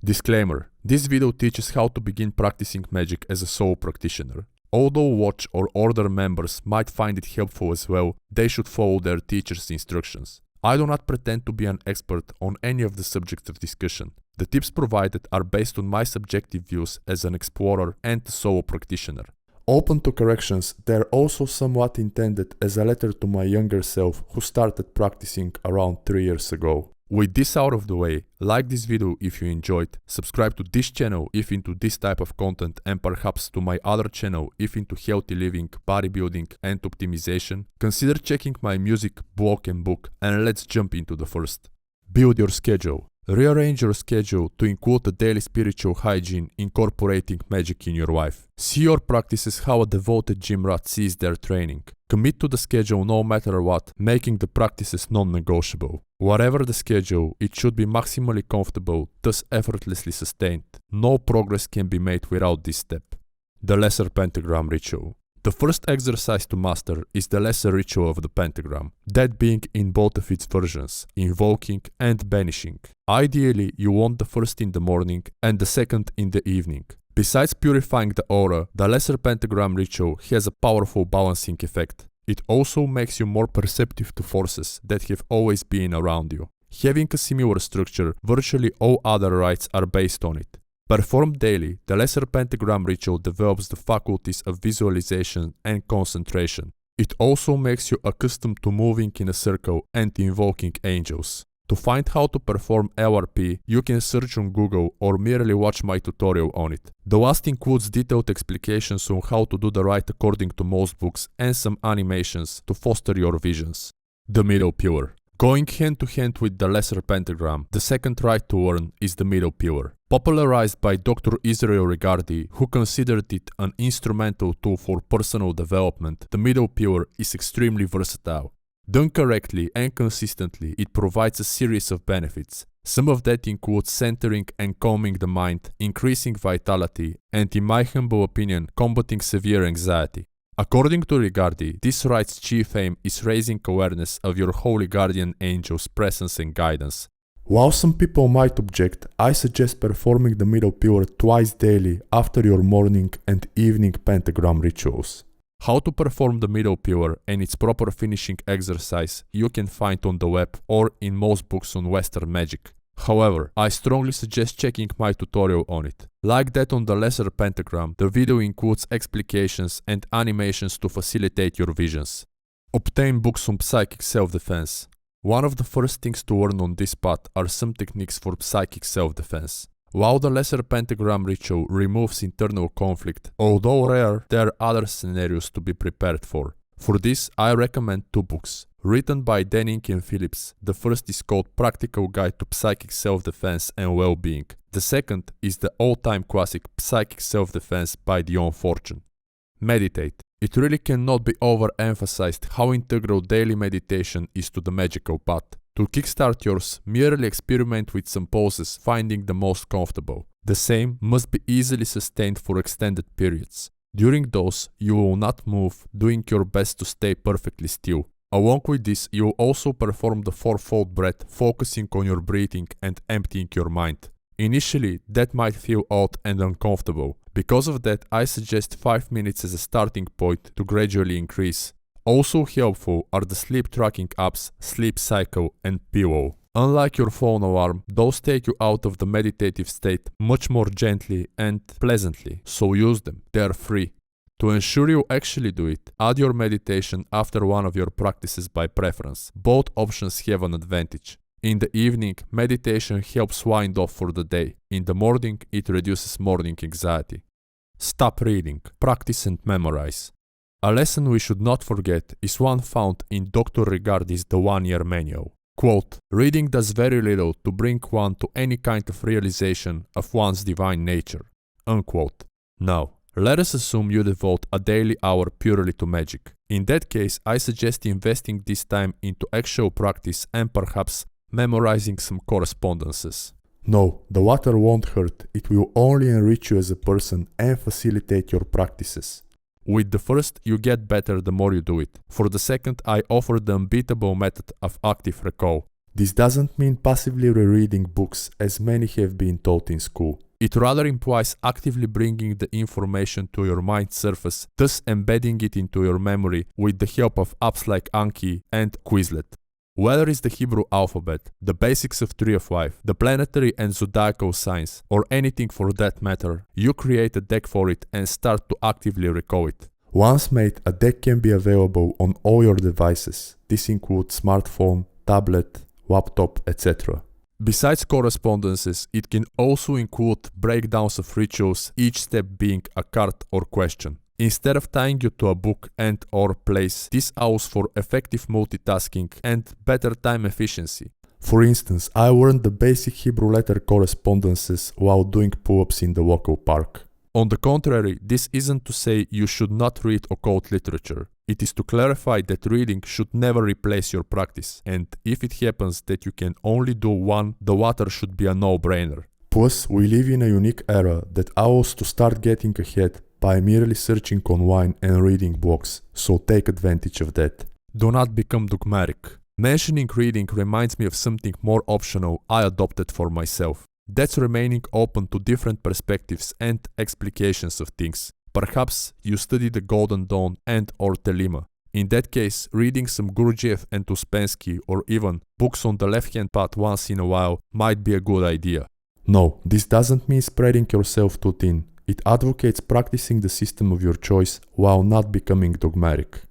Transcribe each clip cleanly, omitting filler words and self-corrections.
Disclaimer: this video teaches how to begin practicing magic as a solo practitioner. Although watch or order members might find it helpful as well, they should follow their teacher's instructions. I do not pretend to be an expert on any of the subjects of discussion. The tips provided are based on my subjective views as an explorer and a solo practitioner. Open to corrections, they are also somewhat intended as a letter to my younger self who started practicing around 3 years ago. With this out of the way, like this video if you enjoyed, subscribe to this channel if into this type of content, and perhaps to my other channel if into healthy living, bodybuilding and optimization. Consider checking my music, blog and book, and let's jump into the first. Build your schedule. Rearrange your schedule to include a daily spiritual hygiene, incorporating magic in your life. See your practices how a devoted gym rat sees their training. Commit to the schedule no matter what, making the practices non-negotiable. Whatever the schedule, it should be maximally comfortable, thus effortlessly sustained. No progress can be made without this step. The Lesser Pentagram Ritual. The first exercise to master is the lesser ritual of the pentagram, that being in both of its versions, invoking and banishing. Ideally, you want the first in the morning and the second in the evening. Besides purifying the aura, the lesser pentagram ritual has a powerful balancing effect. It also makes you more perceptive to forces that have always been around you. Having a similar structure, virtually all other rites are based on it. Performed daily, the Lesser Pentagram Ritual develops the faculties of visualization and concentration. It also makes you accustomed to moving in a circle and invoking angels. To find how to perform LRP, you can search on Google or merely watch my tutorial on it. The last includes detailed explications on how to do the rite according to most books and some animations to foster your visions. The Middle Pillar. Going hand to hand with the Lesser Pentagram, the second rite to learn is the Middle Pillar. Popularized by Dr. Israel Regardie, who considered it an instrumental tool for personal development, the Middle Pillar is extremely versatile. Done correctly and consistently, it provides a series of benefits. Some of that includes centering and calming the mind, increasing vitality, and in my humble opinion, combating severe anxiety. According to Regardie, this rite's chief aim is raising awareness of your holy guardian angel's presence and guidance. While some people might object, I suggest performing the Middle Pillar twice daily after your morning and evening pentagram rituals. How to perform the Middle Pillar and its proper finishing exercise you can find on the web or in most books on Western magic. However, I strongly suggest checking my tutorial on it. Like that on the Lesser Pentagram, the video includes explications and animations to facilitate your visions. Obtain books on psychic self-defense. One of the first things to learn on this path are some techniques for psychic self-defense. While the Lesser Pentagram Ritual removes internal conflict, although rare, there are other scenarios to be prepared for. For this, I recommend 2 books. Written by Denning and Phillips, the first is called Practical Guide to Psychic Self-Defense and Well-Being. The second is the all-time classic Psychic Self-Defense by Dion Fortune. Meditate. It really cannot be overemphasized how integral daily meditation is to the magical path. To kickstart yours, merely experiment with some poses, finding the most comfortable. The same must be easily sustained for extended periods. During those, you will not move, doing your best to stay perfectly still. Along with this, you will also perform the 4-fold breath, focusing on your breathing and emptying your mind. Initially, that might feel odd and uncomfortable. Because of that, I suggest 5 minutes as a starting point to gradually increase. Also helpful are the sleep tracking apps Sleep Cycle and Pillow. Unlike your phone alarm, those take you out of the meditative state much more gently and pleasantly, so use them. They are free. To ensure you actually do it, add your meditation after one of your practices by preference. Both options have an advantage. In the evening, meditation helps wind off for the day. In the morning, it reduces morning anxiety. Stop reading, practice and memorize. A lesson we should not forget is one found in Dr. Regardie's The 1-Year Manual. Quote, "Reading does very little to bring one to any kind of realization of one's divine nature." Unquote. Now, let us assume you devote a daily hour purely to magic. In that case, I suggest investing this time into actual practice and perhaps memorizing some correspondences. No, the latter won't hurt, it will only enrich you as a person and facilitate your practices. With the first, you get better the more you do it. For the second, I offer the unbeatable method of active recall. This doesn't mean passively rereading books as many have been taught in school. It rather implies actively bringing the information to your mind's surface, thus embedding it into your memory with the help of apps like Anki and Quizlet. Whether it's the Hebrew alphabet, the basics of Tree of Life, the planetary and zodiacal signs, or anything for that matter, you create a deck for it and start to actively recall it. Once made, a deck can be available on all your devices. This includes smartphone, tablet, laptop, etc. Besides correspondences, it can also include breakdowns of rituals, each step being a card or question. Instead of tying you to a book and or place, this allows for effective multitasking and better time efficiency. For instance, I learned the basic Hebrew letter correspondences while doing pull-ups in the local park. On the contrary, this isn't to say you should not read occult literature. It is to clarify that reading should never replace your practice, and if it happens that you can only do one, the latter should be a no-brainer. Plus, we live in a unique era that allows to start getting ahead by merely searching online and reading blogs, so take advantage of that. Do not become dogmatic. Mentioning reading reminds me of something more optional I adopted for myself. That's remaining open to different perspectives and explications of things. Perhaps you study the Golden Dawn and or Telema. In that case, reading some Gurdjieff and Uspensky or even books on the left-hand path once in a while might be a good idea. No, this doesn't mean spreading yourself too thin. It advocates practicing the system of your choice while not becoming dogmatic.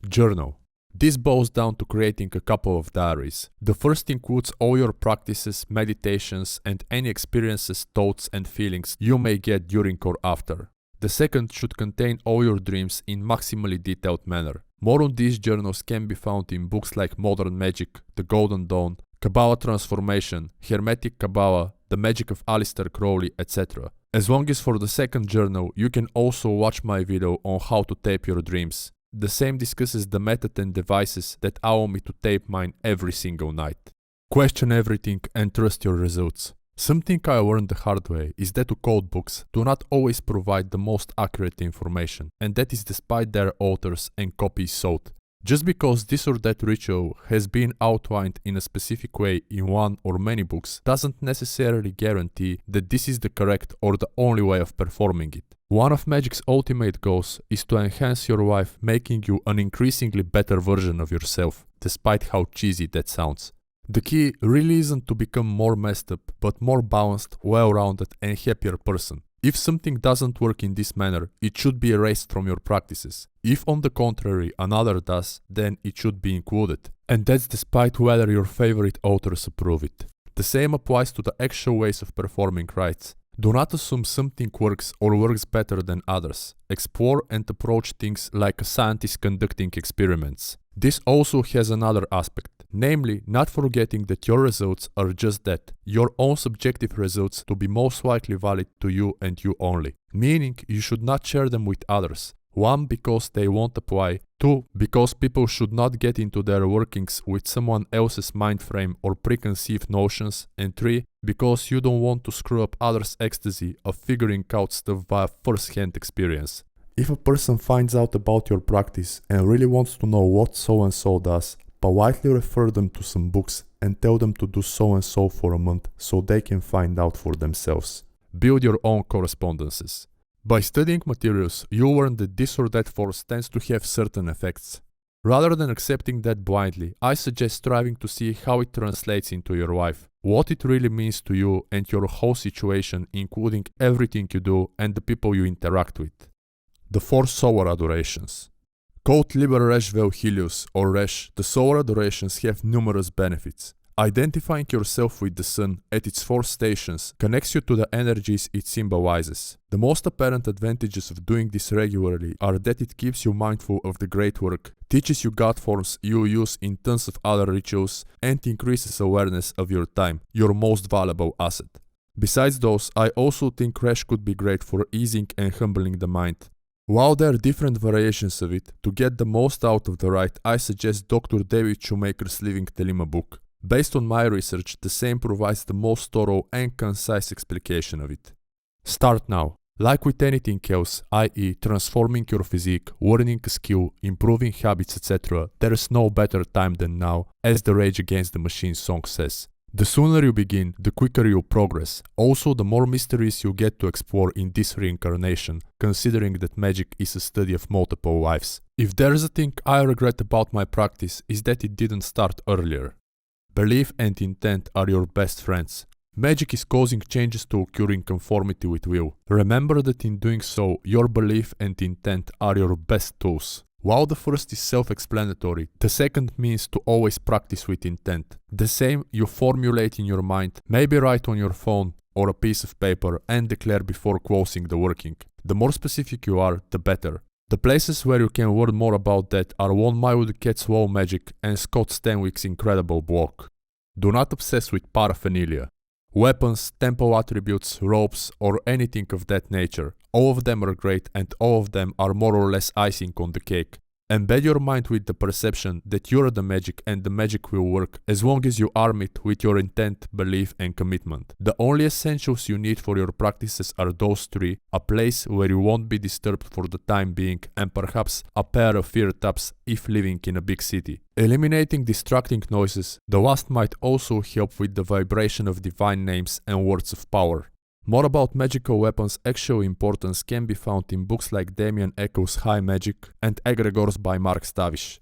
Journal. This boils down to creating a couple of diaries. The first includes all your practices, meditations, and any experiences, thoughts, and feelings you may get during or after. The second should contain all your dreams in maximally detailed manner. More on these journals can be found in books like Modern Magick, The Golden Dawn, Kabbalah Transformation, Hermetic Kabbalah, The Magic of Aleister Crowley, etc. As long as for the second journal, you can also watch my video on how to tape your dreams. The same discusses the method and devices that allow me to tape mine every single night. Question everything and trust your results. Something I learned the hard way is that occult books do not always provide the most accurate information, and that is despite their authors and copies sold. Just because this or that ritual has been outlined in a specific way in one or many books doesn't necessarily guarantee that this is the correct or the only way of performing it. One of Magick's ultimate goals is to enhance your life, making you an increasingly better version of yourself, despite how cheesy that sounds. The key really isn't to become more messed up, but more balanced, well-rounded and happier person. If something doesn't work in this manner, it should be erased from your practices. If on the contrary another does, then it should be included. And that's despite whether your favorite authors approve it. The same applies to the actual ways of performing rites. Do not assume something works or works better than others. Explore and approach things like a scientist conducting experiments. This also has another aspect, namely not forgetting that your results are just that, your own subjective results to be most likely valid to you and you only. Meaning you should not share them with others. 1. Because they won't apply. 2. Because people should not get into their workings with someone else's mind frame or preconceived notions. And 3. Because you don't want to screw up others' ecstasy of figuring out stuff via first-hand experience. If a person finds out about your practice and really wants to know what so-and-so does, politely refer them to some books and tell them to do so-and-so for a month so they can find out for themselves. Build your own correspondences. By studying materials, you learn that this or that force tends to have certain effects. Rather than accepting that blindly, I suggest striving to see how it translates into your life, what it really means to you and your whole situation, including everything you do and the people you interact with. The 4 solar adorations. Called LIRH Helios or Resh, the solar adorations have numerous benefits. Identifying yourself with the sun at its 4 stations connects you to the energies it symbolizes. The most apparent advantages of doing this regularly are that it keeps you mindful of the great work, teaches you God forms you use in tons of other rituals, and increases awareness of your time, your most valuable asset. Besides those, I also think Resh could be great for easing and humbling the mind. While there are different variations of it, to get the most out of the rite, I suggest Dr. David Shoemaker's Living Telema book. Based on my research, the same provides the most thorough and concise explication of it. Start now. Like with anything else, i.e. transforming your physique, learning a skill, improving habits, etc., there is no better time than now, as the Rage Against the Machine song says. The sooner you begin, the quicker you progress. Also, the more mysteries you get to explore in this reincarnation, considering that magic is a study of multiple lives. If there's a thing I regret about my practice, is that it didn't start earlier. Belief and intent are your best friends. Magic is causing changes to occur in conformity with will. Remember that in doing so, your belief and intent are your best tools. While the first is self-explanatory, the second means to always practice with intent. The same you formulate in your mind, maybe write on your phone or a piece of paper and declare before closing the working. The more specific you are, the better. The places where you can learn more about that are One Mile with Cat's Wall Magic and Scott Stanwyck's incredible blog. Do not obsess with paraphernalia. Weapons, temple attributes, ropes, or anything of that nature. All of them are great and all of them are more or less icing on the cake. Embed your mind with the perception that you're the magic and the magic will work as long as you arm it with your intent, belief and commitment. The only essentials you need for your practices are those three: a place where you won't be disturbed for the time being and perhaps a pair of ear taps if living in a big city. Eliminating distracting noises, the last might also help with the vibration of divine names and words of power. More about magical weapons' actual importance can be found in books like Damien Echo's High Magic and Egregores by Mark Stavish.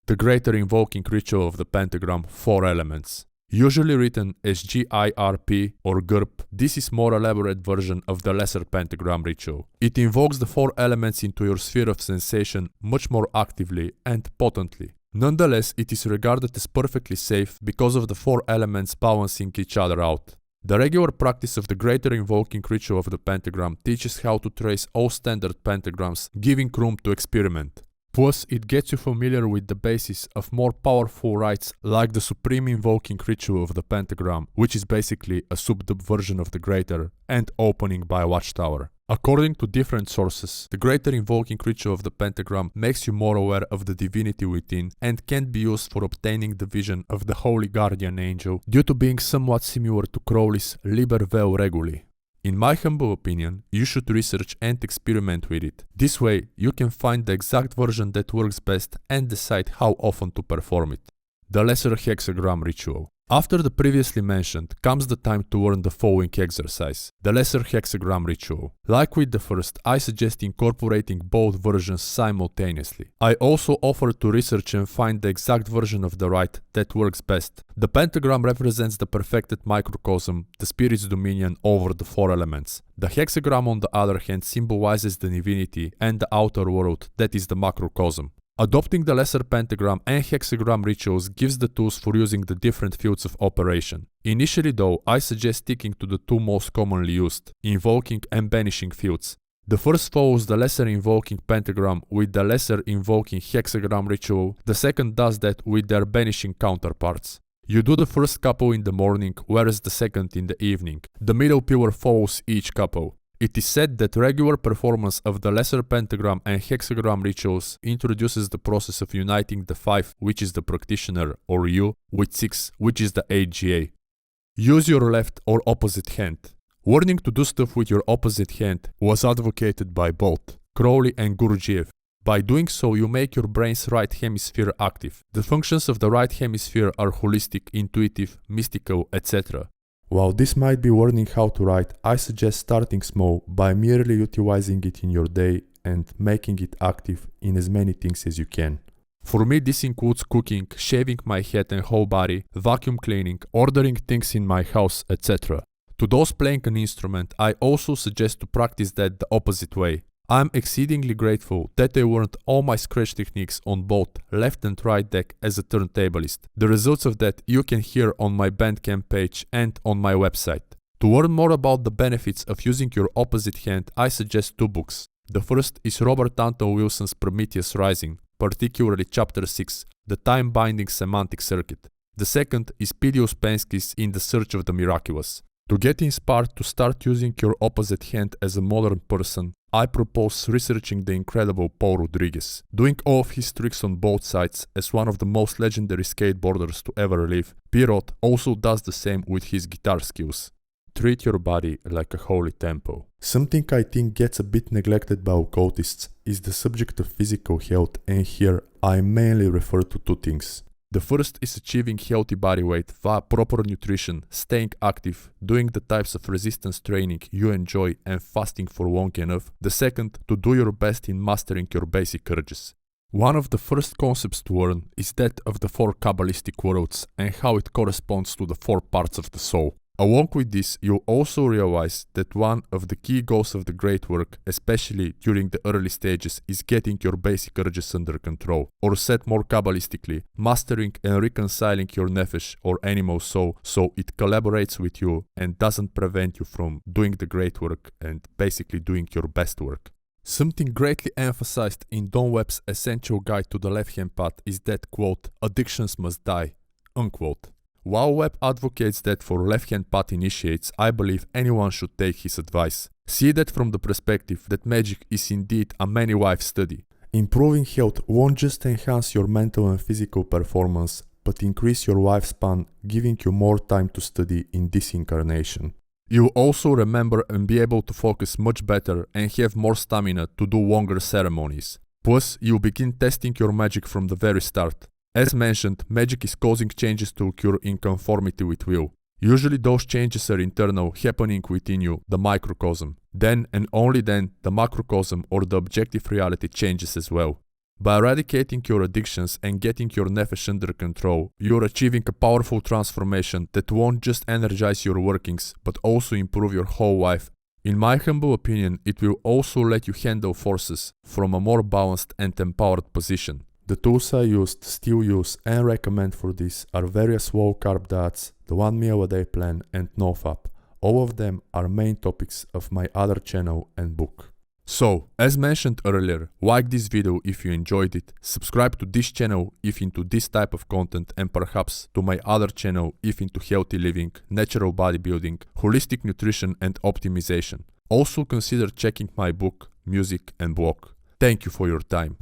The Greater Invoking Ritual of the Pentagram, 4 elements. Usually written as GIRP or GIRP, this is a more elaborate version of the Lesser Pentagram ritual. It invokes the 4 elements into your sphere of sensation much more actively and potently. Nonetheless, it is regarded as perfectly safe because of the 4 elements balancing each other out. The regular practice of the Greater Invoking Ritual of the Pentagram teaches how to trace all standard pentagrams, giving room to experiment. Plus, it gets you familiar with the basis of more powerful rites like the Supreme Invoking Ritual of the Pentagram, which is basically a subdued version of the Greater, and Opening by a Watchtower. According to different sources, the Greater Invoking Ritual of the Pentagram makes you more aware of the divinity within and can be used for obtaining the vision of the Holy Guardian Angel due to being somewhat similar to Crowley's Liber Vel Reguli. In my humble opinion, you should research and experiment with it. This way, you can find the exact version that works best and decide how often to perform it. The Lesser Hexagram Ritual. After the previously mentioned comes the time to learn the following exercise, the Lesser Hexagram Ritual. Like with the first, I suggest incorporating both versions simultaneously. I also offer to research and find the exact version of the rite that works best. The pentagram represents the perfected microcosm, the spirit's dominion over the 4 elements. The hexagram on the other hand symbolizes the divinity and the outer world, that is the macrocosm. Adopting the lesser pentagram and hexagram rituals gives the tools for using the different fields of operation. Initially though, I suggest sticking to the 2 most commonly used, invoking and banishing fields. The first follows the lesser invoking pentagram with the lesser invoking hexagram ritual, the second does that with their banishing counterparts. You do the first couple in the morning, whereas the second in the evening. The middle pillar follows each couple. It is said that regular performance of the lesser pentagram and hexagram rituals introduces the process of uniting the 5, which is the practitioner, or you, with 6, which is the AGA. Use your left or opposite hand. Learning to do stuff with your opposite hand was advocated by both Crowley and Gurdjieff. By doing so, you make your brain's right hemisphere active. The functions of the right hemisphere are holistic, intuitive, mystical, etc. While this might be learning how to write, I suggest starting small by merely utilizing it in your day and making it active in as many things as you can. For me, this includes cooking, shaving my head and whole body, vacuum cleaning, ordering things in my house, etc. To those playing an instrument, I also suggest to practice that the opposite way. I am exceedingly grateful that I learned all my scratch techniques on both left and right deck as a turntablist. The results of that you can hear on my Bandcamp page and on my website. To learn more about the benefits of using your opposite hand, I suggest 2 books. The first is Robert Anton Wilson's Prometheus Rising, particularly Chapter 6, The Time-Binding Semantic Circuit. The second is P.D. Ouspensky's In the Search of the Miraculous. To get inspired to start using your opposite hand as a modern person, I propose researching the incredible Paul Rodriguez. Doing all of his tricks on both sides as one of the most legendary skateboarders to ever live, P-Rod also does the same with his guitar skills. treat your body like a holy temple. Something I think gets a bit neglected by occultists is the subject of physical health, and here I mainly refer to two things. The first is achieving healthy body weight via proper nutrition, staying active, doing the types of resistance training you enjoy and fasting for long enough. The second, to do your best in mastering your basic urges. One of the first concepts to learn is that of the 4 Kabbalistic worlds and how it corresponds to the 4 parts of the soul. Along with this, you'll also realize that one of the key goals of the great work, especially during the early stages, is getting your basic urges under control, or said more Kabbalistically, mastering and reconciling your nefesh or animal soul so it collaborates with you and doesn't prevent you from doing the great work and basically doing your best work. Something greatly emphasized in Don Webb's Essential Guide to the Left-Hand Path is that, quote, addictions must die, unquote. While Webb advocates that for left-hand path initiates, I believe anyone should take his advice. See that from the perspective that Magick is indeed a many-wife study. Improving health won't just enhance your mental and physical performance, but increase your lifespan, giving you more time to study in this incarnation. You'll also remember and be able to focus much better and have more stamina to do longer ceremonies. Plus, you'll begin testing your magic from the very start. As mentioned, magic is causing changes to occur in conformity with will. Usually those changes are internal, happening within you, the microcosm. Then and only then, the macrocosm or the objective reality changes as well. By eradicating your addictions and getting your nefesh under control, you're achieving a powerful transformation that won't just energize your workings, but also improve your whole life. In my humble opinion, it will also let you handle forces from a more balanced and empowered position. The tools I used, still use and recommend for this are various low-carb diets, the 1 meal a day plan and NoFap. All of them are main topics of my other channel and book. So, as mentioned earlier, like this video if you enjoyed it, subscribe to this channel if into this type of content, and perhaps to my other channel if into healthy living, natural bodybuilding, holistic nutrition and optimization. Also consider checking my book, music and blog. Thank you for your time.